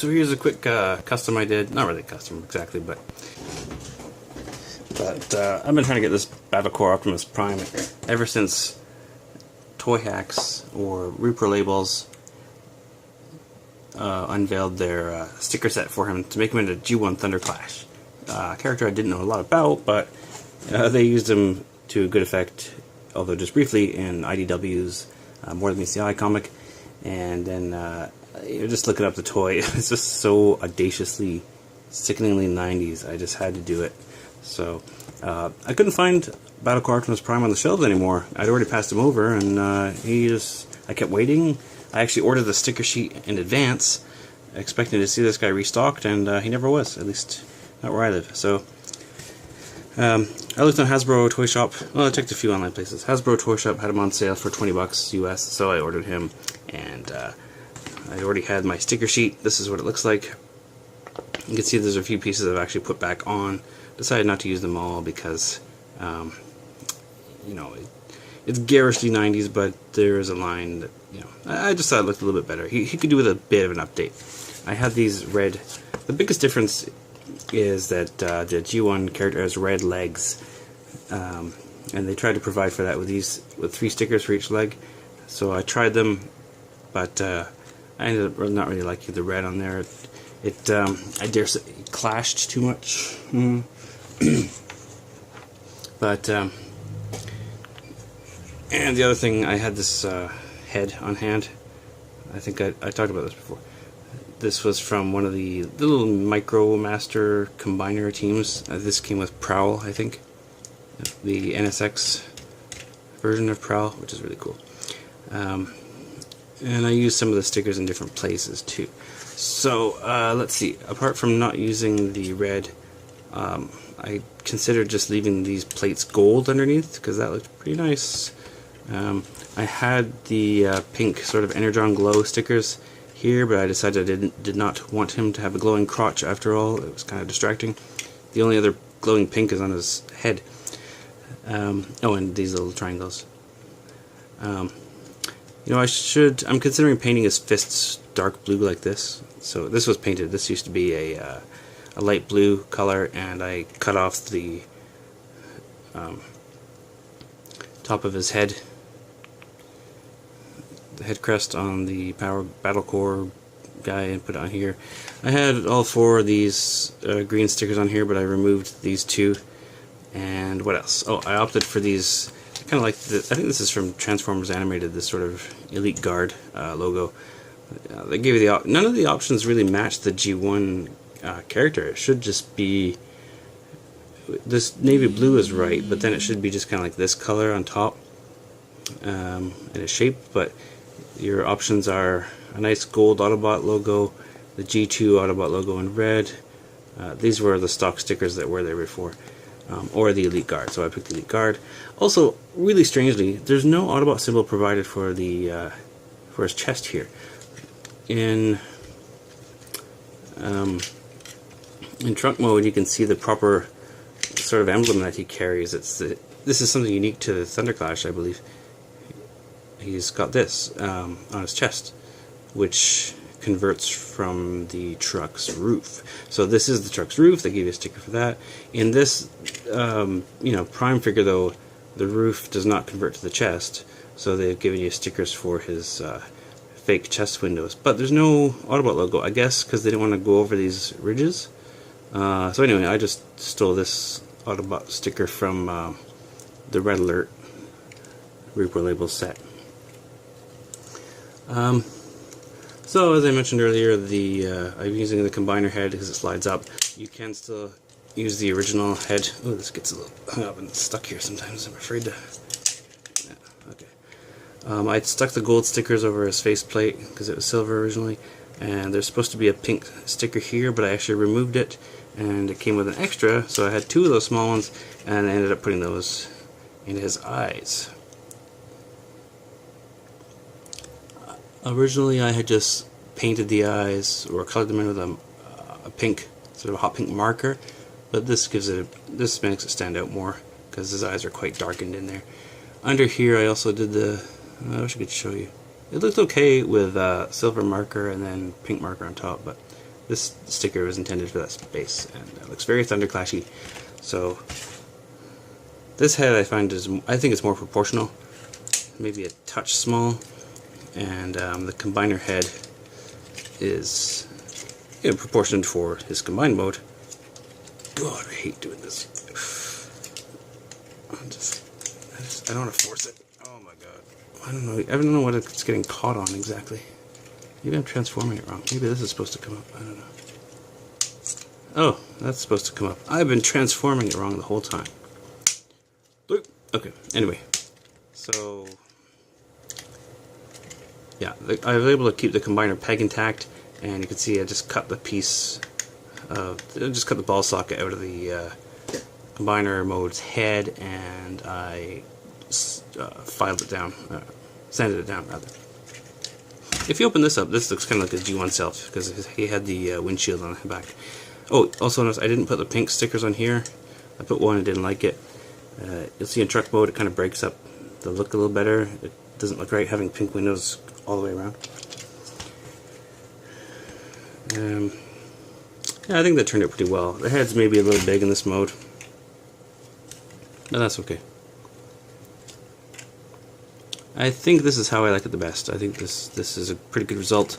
so here's a quick custom I did. Not really custom exactly, but I've been trying to get this Battlecore Optimus Prime ever since ToyHax or ReproLabels unveiled their sticker set for him to make him into G1 Thunderclash. A character I didn't know a lot about, but they used him to good effect, although just briefly, in IDW's More Than Meets the Eye comic. And then just looking up the toy, it's just so audaciously, sickeningly 90s. I just had to do it. So I couldn't find Battlecore Optimus Prime on the shelves anymore. I'd already passed him over, and I kept waiting. I actually ordered the sticker sheet in advance, expecting to see this guy restocked, and he never was, at least not where I live. So I looked on Hasbro Toy Shop. Well, I checked a few online places. Hasbro Toy Shop had him on sale for $20 US, so I ordered him, and I already had my sticker sheet. This is what it looks like. You can see there's a few pieces I've actually put back on. Decided not to use them all because, you know, it's garishly 90s, but there is a line that, you know, I just thought it looked a little bit better. He could do with a bit of an update. I had these red. The biggest difference is that the G1 character has red legs, and they tried to provide for that with 3 stickers for each leg. So I tried them, but I ended up not really liking the red on there. I dare say, it clashed too much. But and the other thing, I had this head on hand. I think I talked about this before. This was from one of the little Micro Master Combiner teams. This came with Prowl, I think. The NSX version of Prowl, which is really cool. And I used some of the stickers in different places too. So let's see. Apart from not using the red, I considered just leaving these plates gold underneath because that looked pretty nice. I had the pink sort of Energon Glow stickers here, but I decided I did not want him to have a glowing crotch after all. It was kind of distracting. The only other glowing pink is on his head. Oh, and these little triangles. You know, I'm considering painting his fists dark blue like this. So this was painted. This used to be a light blue color, and I cut off the top of his head, the head crest on the Battlecore guy, and put it on here. I had all 4 of these green stickers on here, but I removed these 2. And what else? Oh, I opted for these. I kind of like I think this is from Transformers Animated. This sort of Elite Guard logo. They gave you none of the options really match the G1 character. It should just be this navy blue is right, but then it should be just kind of like this color on top and a shape. But your options are a nice gold Autobot logo, the G2 Autobot logo in red. These were the stock stickers that were there before, or the Elite Guard. So I picked the Elite Guard. Also, really strangely, there's no Autobot symbol provided for the for his chest here. In trunk mode, you can see the proper sort of emblem that he carries. This is something unique to the Thunderclash, I believe. He's got this on his chest, which converts from the truck's roof. So this is the truck's roof. They gave you a sticker for that. In this, you know, Prime figure though, the roof does not convert to the chest. So they've given you stickers for his fake chest windows. But there's no Autobot logo, I guess, because they didn't want to go over these ridges. So anyway, I just stole this Autobot sticker from the Red Alert ReproLabels set. So as I mentioned earlier, I'm using the combiner head because it slides up. You can still use the original head. Oh, this gets a little hung up and stuck here sometimes. I'm afraid to. Yeah, okay. I stuck the gold stickers over his faceplate because it was silver originally, and there's supposed to be a pink sticker here, but I actually removed it, and it came with an extra, so I had 2 of those small ones, and I ended up putting those in his eyes. Originally, I had just painted the eyes or colored them in with a pink, sort of a hot pink marker, but this makes it stand out more because his eyes are quite darkened in there. Under here, I also did I wish I could show you. It looked okay with silver marker and then pink marker on top, but This sticker was intended for that space, and it looks very Thunderclashy. So this head I think it's more proportional, maybe a touch small, and the combiner head is proportioned for his combined mode. God, I hate doing this. I don't want to force it. Oh my god. I don't know what it's getting caught on exactly. Maybe I'm transforming it wrong. Maybe this is supposed to come up. I don't know. Oh, that's supposed to come up. I've been transforming it wrong the whole time. Okay, anyway. So, yeah, I was able to keep the combiner peg intact, and you can see I just cut the ball socket out of the combiner mode's head, and I filed it down, sanded it down rather. If you open this up, this looks kind of like a G1 self, because he had the windshield on the back. Oh, also notice I didn't put the pink stickers on here. I put one, I didn't like it. You'll see in truck mode it kind of breaks up the look a little better. It doesn't look right having pink windows all the way around. Yeah, I think that turned out pretty well. The head's maybe a little big in this mode, but that's okay. I think this is how I like it the best. I think this is a pretty good result.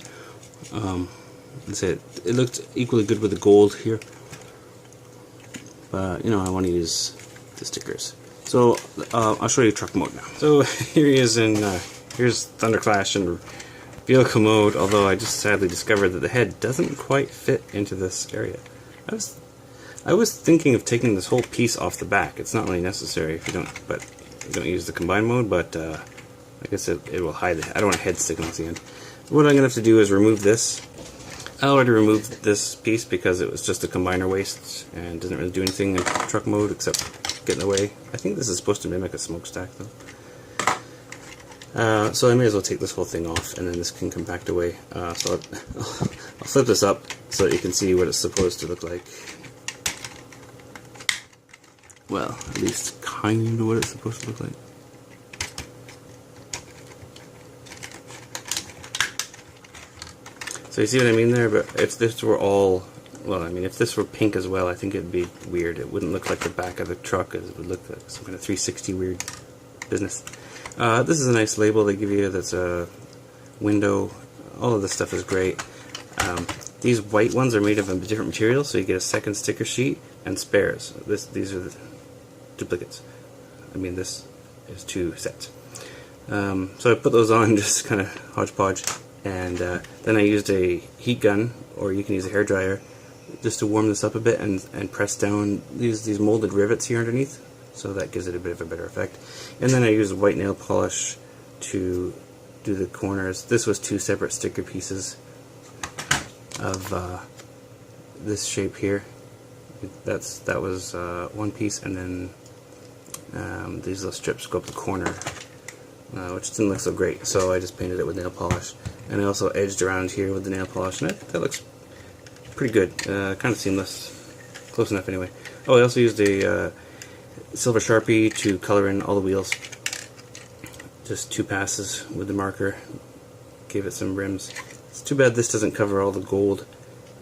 It looked equally good with the gold here, but I want to use the stickers. So I'll show you truck mode now. So here he is here's Thunderclash in vehicle mode. Although I just sadly discovered that the head doesn't quite fit into this area. I was thinking of taking this whole piece off the back. It's not really necessary if you don't use the combine mode, but I guess it will hide it. I don't want a head sticking off the end. What I'm going to have to do is remove this. I already removed this piece because it was just a combiner waste and doesn't really do anything in truck mode except get in the way. I think this is supposed to mimic a smokestack though. So I may as well take this whole thing off, and then this can come back away. So I'll flip this up so that you can see what it's supposed to look like. Well, at least kind of what it's supposed to look like. So you see what I mean there? But if this were if this were pink as well, I think it'd be weird. It wouldn't look like the back of the truck. It would look like some kind of 360 weird business. This is a nice label they give you that's a window. All of this stuff is great. These white ones are made of a different material, so you get a second sticker sheet and spares. These are the duplicates. I mean, this is 2 sets. So I put those on just kind of hodgepodge. And then I used a heat gun, or you can use a hairdryer, just to warm this up a bit and press down these molded rivets here underneath, so that gives it a bit of a better effect. And then I used white nail polish to do the corners. This was 2 separate sticker pieces of this shape here. That was one piece, and then these little strips go up the corner, which didn't look so great, so I just painted it with nail polish. And I also edged around here with the nail polish, and that looks pretty good. Kind of seamless. Close enough anyway. Oh, I also used a silver Sharpie to color in all the wheels. Just 2 passes with the marker. Gave it some rims. It's too bad this doesn't cover all the gold,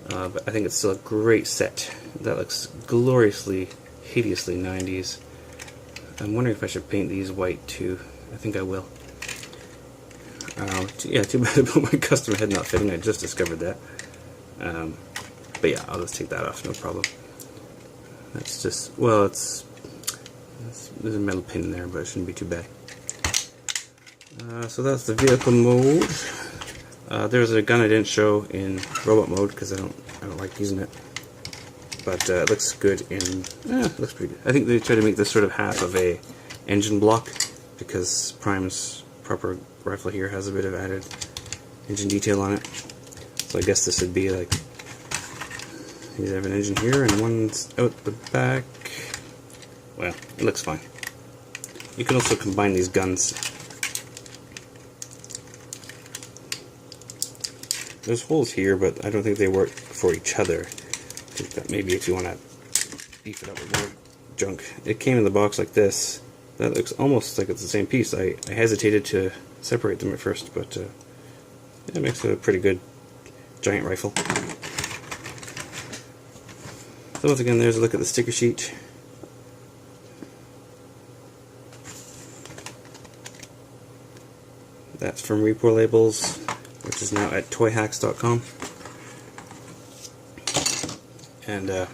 but I think it's still a great set. That looks gloriously, hideously 90s. I'm wondering if I should paint these white too. I think I will. Yeah, too bad about my custom head not fitting. I just discovered that. But yeah, I'll just take that off, no problem. That's just, well, there's a metal pin in there, but it shouldn't be too bad. So that's the vehicle mode. There's a gun I didn't show in robot mode because I don't like using it. But it looks good in, it looks pretty good. I think they tried to make this sort of half of a engine block, because Prime's proper rifle here has a bit of added engine detail on it. So I guess this would be like, you have an engine here and one's out the back. Well, it looks fine. You can also combine these guns. There's holes here, but I don't think they work for each other. I think that maybe if you want to beef it up with more junk. It came in the box like this. That looks almost like it's the same piece. I hesitated to separate them at first, but it makes a pretty good giant rifle. So once again, there's a look at the sticker sheet. That's from ReproLabels, which is now at ToyHax.com. And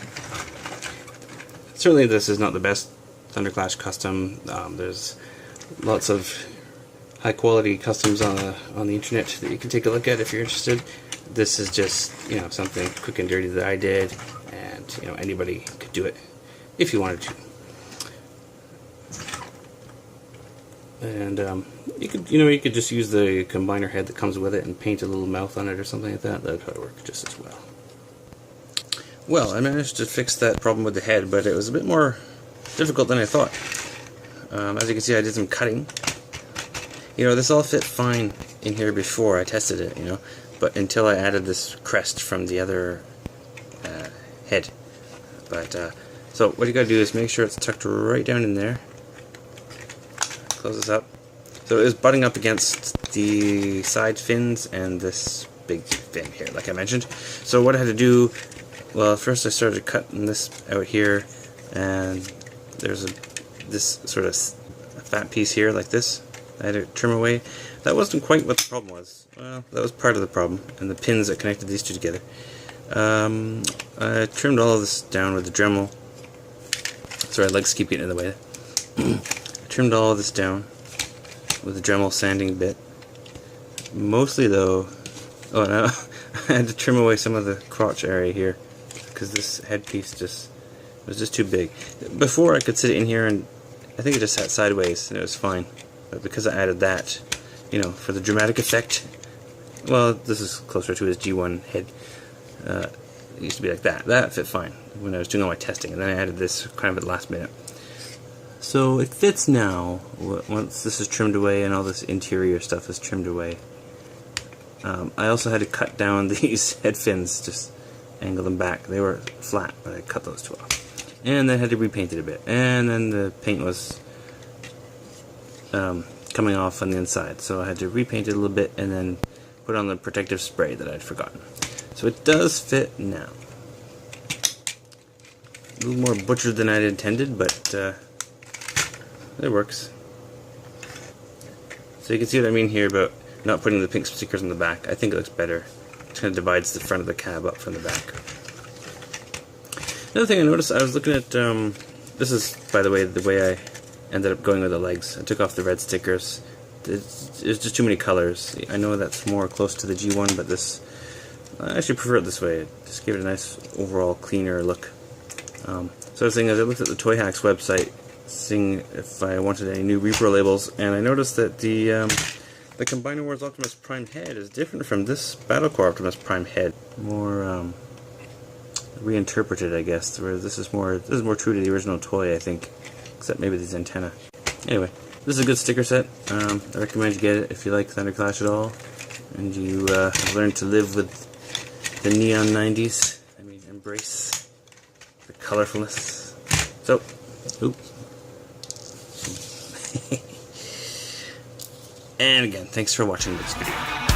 certainly this is not the best Thunderclash custom. There's lots of high quality customs on the internet that you can take a look at if you're interested. This is just, you know, something quick and dirty that I did, and, you know, anybody could do it if you wanted to. And you could just use the combiner head that comes with it and paint a little mouth on it or something like that. That would probably work just as well. Well, I managed to fix that problem with the head, but it was a bit more difficult than I thought. As you can see, I did some cutting. You know, this all fit fine in here before I tested it, you know, but until I added this crest from the other head. But so what you gotta do is make sure it's tucked right down in there. Close this up. So it was butting up against the side fins and this big fin here, like I mentioned. So what I had to do, well, first I started cutting this out here, and there's this sort of fat piece here, like this. I had to trim away. That wasn't quite what the problem was. Well, that was part of the problem, and the pins that connected these two together. I trimmed all of this down with the Dremel. Sorry, legs keep getting in the way. I trimmed all of this down with the Dremel sanding bit. Mostly though, oh no, I had to trim away some of the crotch area here because this headpiece was just too big. Before I could sit in here and I think it just sat sideways and it was fine. But because I added that, you know, for the dramatic effect, well, this is closer to his G1 head. It used to be like that. That fit fine when I was doing all my testing, and then I added this kind of at the last minute. So it fits now, once this is trimmed away and all this interior stuff is trimmed away. I also had to cut down these head fins, just angle them back. They were flat, but I cut those two off. And then I had to repaint it a bit. And then the paint was coming off on the inside, so I had to repaint it a little bit and then put on the protective spray that I'd forgotten. So it does fit now. A little more butchered than I'd intended, but it works. So you can see what I mean here about not putting the pink stickers on the back. I think it looks better. It kind of divides the front of the cab up from the back. Another thing I noticed, I was looking at, this is, by the way I ended up going with the legs. I took off the red stickers. There's just too many colors. I know that's more close to the G1, but this, I actually prefer it this way. It just gave it a nice overall cleaner look. So I was saying, as I looked at the ToyHax website, seeing if I wanted any new ReproLabels, and I noticed that the Combiner Wars Optimus Prime head is different from this Battlecore Optimus Prime head. More reinterpreted, I guess. Whereas this is more true to the original toy, I think, except maybe these antenna. Anyway, this is a good sticker set. I recommend you get it if you like Thunderclash at all, and you learn to live with the neon 90s. I mean, embrace the colorfulness. So, and again, thanks for watching this video.